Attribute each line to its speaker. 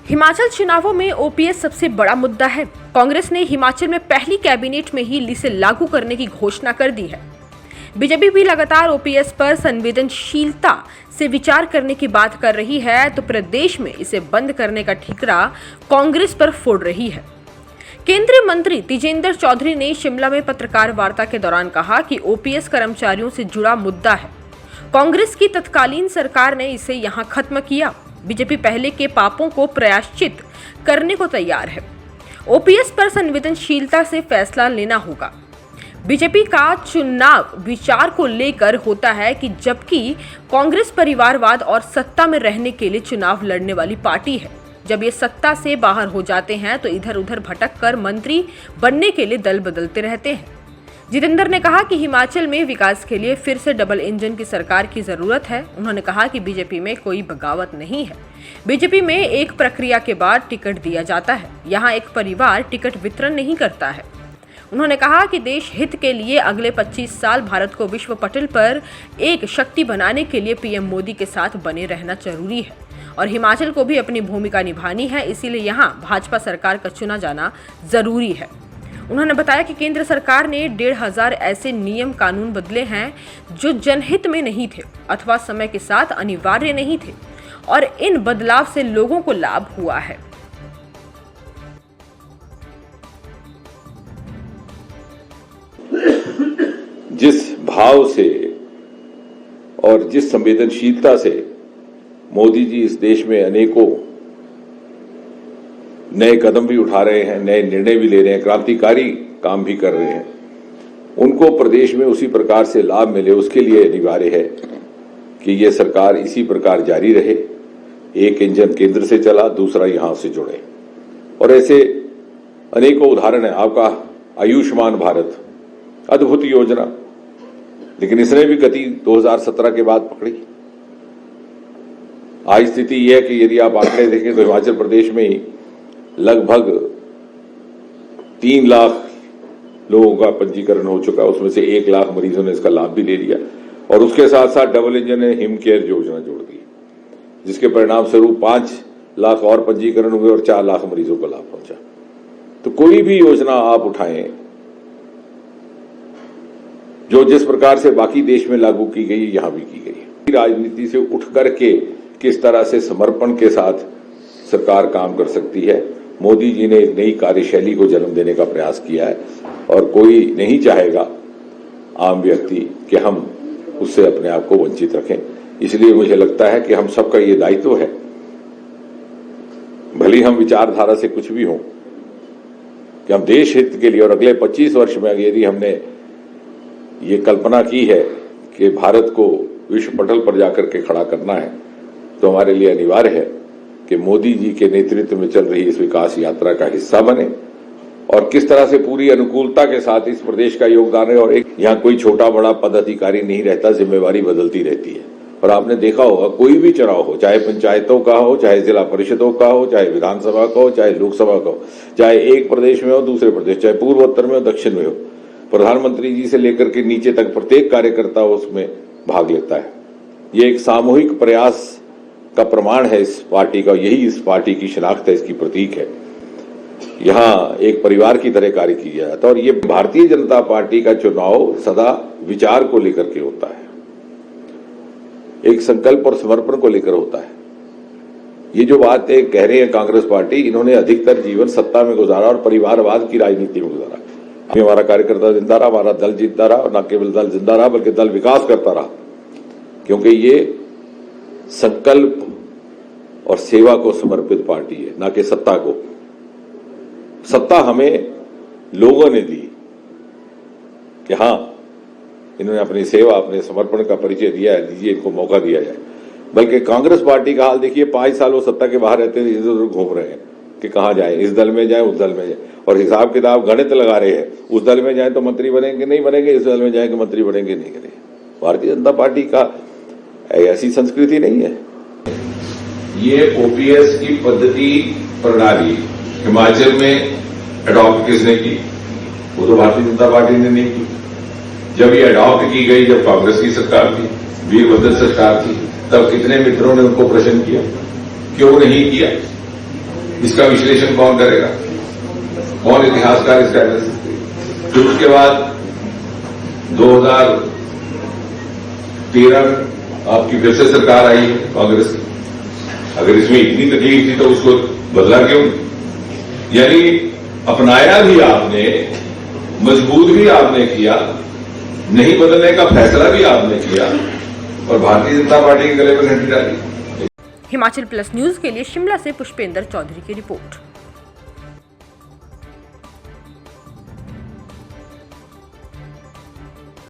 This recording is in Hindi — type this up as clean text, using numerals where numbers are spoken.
Speaker 1: हिमाचल चुनावों में ओपीएस सबसे बड़ा मुद्दा है। कांग्रेस ने हिमाचल में पहली कैबिनेट में ही इसे लागू करने की घोषणा कर दी है। बीजेपी भी लगातार ओपीएस पर संवेदनशीलता से विचार करने की बात कर रही है, तो प्रदेश में इसे बंद करने का ठिकरा कांग्रेस पर फोड़ रही है। केंद्रीय मंत्री तेजेंद्र चौधरी ने शिमला में पत्रकार वार्ता के दौरान कहा कि ओपीएस कर्मचारियों से जुड़ा मुद्दा है। कांग्रेस की तत्कालीन सरकार ने इसे यहां खत्म किया। बीजेपी पहले के पापों को प्रायश्चित करने को तैयार है। ओपीएस पर संवेदनशीलता से फैसला लेना होगा। बीजेपी का चुनाव विचार को लेकर होता है कि जबकि कांग्रेस परिवारवाद और सत्ता में रहने के लिए चुनाव लड़ने वाली पार्टी है। जब ये सत्ता से बाहर हो जाते हैं तो इधर उधर भटक कर मंत्री बनने के लिए दल बदलते रहते हैं। जितेंद्र ने कहा कि हिमाचल में विकास के लिए फिर से डबल इंजन की सरकार की जरूरत है। उन्होंने कहा कि बीजेपी में कोई बगावत नहीं है। बीजेपी में एक प्रक्रिया के बाद टिकट दिया जाता है। यहाँ एक परिवार टिकट वितरण नहीं करता है। उन्होंने कहा कि देश हित के लिए अगले 25 साल भारत को विश्व पटल पर एक शक्ति बनाने के लिए पीएम मोदी के साथ बने रहना जरूरी है और हिमाचल को भी अपनी भूमिका निभानी है। इसीलिए यहाँ भाजपा सरकार का चुना जाना जरूरी है। उन्होंने बताया कि केंद्र सरकार ने 1500 ऐसे नियम कानून बदले हैं जो जनहित में नहीं थे अथवा समय के साथ अनिवार्य नहीं थे और इन बदलाव से लोगों को लाभ हुआ है।
Speaker 2: जिस भाव से और जिस संवेदनशीलता से मोदी जी इस देश में अनेकों नए कदम भी उठा रहे हैं, नए निर्णय भी ले रहे हैं, क्रांतिकारी काम भी कर रहे हैं, उनको प्रदेश में उसी प्रकार से लाभ मिले, उसके लिए अनिवार्य है कि ये सरकार इसी प्रकार जारी रहे। एक इंजन केंद्र से चला, दूसरा यहां से जुड़े। और ऐसे अनेकों उदाहरण है। आपका आयुष्मान भारत अद्भुत योजना, लेकिन इसने भी गति 2017 के बाद पकड़ी। आज स्थिति यह है कि यदि आप आंकड़े देखें तो हिमाचल प्रदेश में ही लगभग 3 लाख लोगों का पंजीकरण हो चुका है। उसमें से 1 लाख मरीजों ने इसका लाभ भी ले लिया और उसके साथ साथ डबल इंजन ने हिम केयर योजना जोड़ दी, जिसके परिणाम स्वरूप 5 लाख और पंजीकरण हुए और 4 लाख मरीजों को लाभ पहुंचा। तो कोई भी योजना आप उठाएं जो जिस प्रकार से बाकी देश में लागू की गई, यहां भी की गई। राजनीति से उठ करके किस तरह से समर्पण के साथ सरकार काम कर सकती है, मोदी जी ने एक नई कार्यशैली को जन्म देने का प्रयास किया है और कोई नहीं चाहेगा आम व्यक्ति कि हम उससे अपने आप को वंचित रखें। इसलिए मुझे लगता है कि हम सबका ये दायित्व है, भले हम विचारधारा से कुछ भी हों, कि हम देश हित के लिए और अगले 25 वर्ष में यदि हमने ये कल्पना की है कि भारत को विश्व पटल पर जाकर के खड़ा करना है, तो हमारे लिए अनिवार्य है कि मोदी जी के नेतृत्व में चल रही इस विकास यात्रा का हिस्सा बने और किस तरह से पूरी अनुकूलता के साथ इस प्रदेश का योगदान है। और एक यहाँ कोई छोटा बड़ा पदाधिकारी नहीं रहता, जिम्मेवारी बदलती रहती है। और आपने देखा होगा कोई भी चुनाव हो, चाहे पंचायतों का हो, चाहे जिला परिषदों का हो, चाहे विधानसभा का हो, चाहे लोकसभा का हो, चाहे एक प्रदेश में हो दूसरे प्रदेश, चाहे पूर्वोत्तर में हो दक्षिण में हो, प्रधानमंत्री जी से लेकर के नीचे तक प्रत्येक कार्यकर्ता उसमें भाग लेता है। ये एक सामूहिक प्रयास का प्रमाण है इस पार्टी का, यही इस पार्टी की शिनाख्त है, इसकी प्रतीक है। यहाँ एक परिवार की तरह कार्य किया जाता है और ये भारतीय जनता पार्टी का चुनाव सदा विचार को लेकर के होता है, एक संकल्प और समर्पण को लेकर होता है। ये जो बातें कह रहे हैं कांग्रेस पार्टी, इन्होंने अधिकतर जीवन सत्ता में गुजारा और परिवारवाद की राजनीति में गुजारा। हमारा कार्यकर्ता जिंदा रहा, हमारा दल जिंदा रहा, और न केवल दल जिंदा रहा बल्कि दल विकास करता रहा, क्योंकि ये संकल्प और सेवा को समर्पित पार्टी है, ना कि सत्ता को। सत्ता हमें लोगों ने दी कि हाँ इन्होंने अपनी सेवा, अपने समर्पण का परिचय दिया है, दीजिए इनको मौका दिया जाए। बल्कि कांग्रेस पार्टी का हाल देखिए, 5 साल वो सत्ता के बाहर रहते हैं, इधर उधर घूम रहे हैं कि कहां जाए, इस दल में जाए, उस दल में जाए, और हिसाब किताब गणित लगा रहे हैं। उस दल में जाए तो मंत्री बनेंगे नहीं बनेंगे, इस दल में जाएंगे मंत्री बनेंगे नहीं बनेंगे। भारतीय जनता पार्टी का ऐसी संस्कृति नहीं है।
Speaker 3: ये ओपीएस की पद्धति प्रणाली हिमाचल में अडॉप्ट किसने की? वो तो भारतीय जनता पार्टी ने नहीं की। जब ये अडॉप्ट की गई, जब कांग्रेस की सरकार थी, वीरभद्र सरकार थी, तब कितने मित्रों ने उनको प्रश्न किया, क्यों नहीं किया? इसका विश्लेषण कौन करेगा, कौन इतिहासकार इसका एनालिसिस करेगा। फिर उसके बाद 2013 आपकी फिर से सरकार आई है कांग्रेस की। अगर इसमें इतनी तकलीफ थी तो उसको बदला क्यों? यानी अपनाया भी आपने, मजबूत भी आपने किया, नहीं बदलने का फैसला भी आपने किया और भारतीय जनता पार्टी के गले पर घंटी डाली।
Speaker 1: हिमाचल प्लस न्यूज के लिए शिमला से पुष्पेंद्र चौधरी की रिपोर्ट।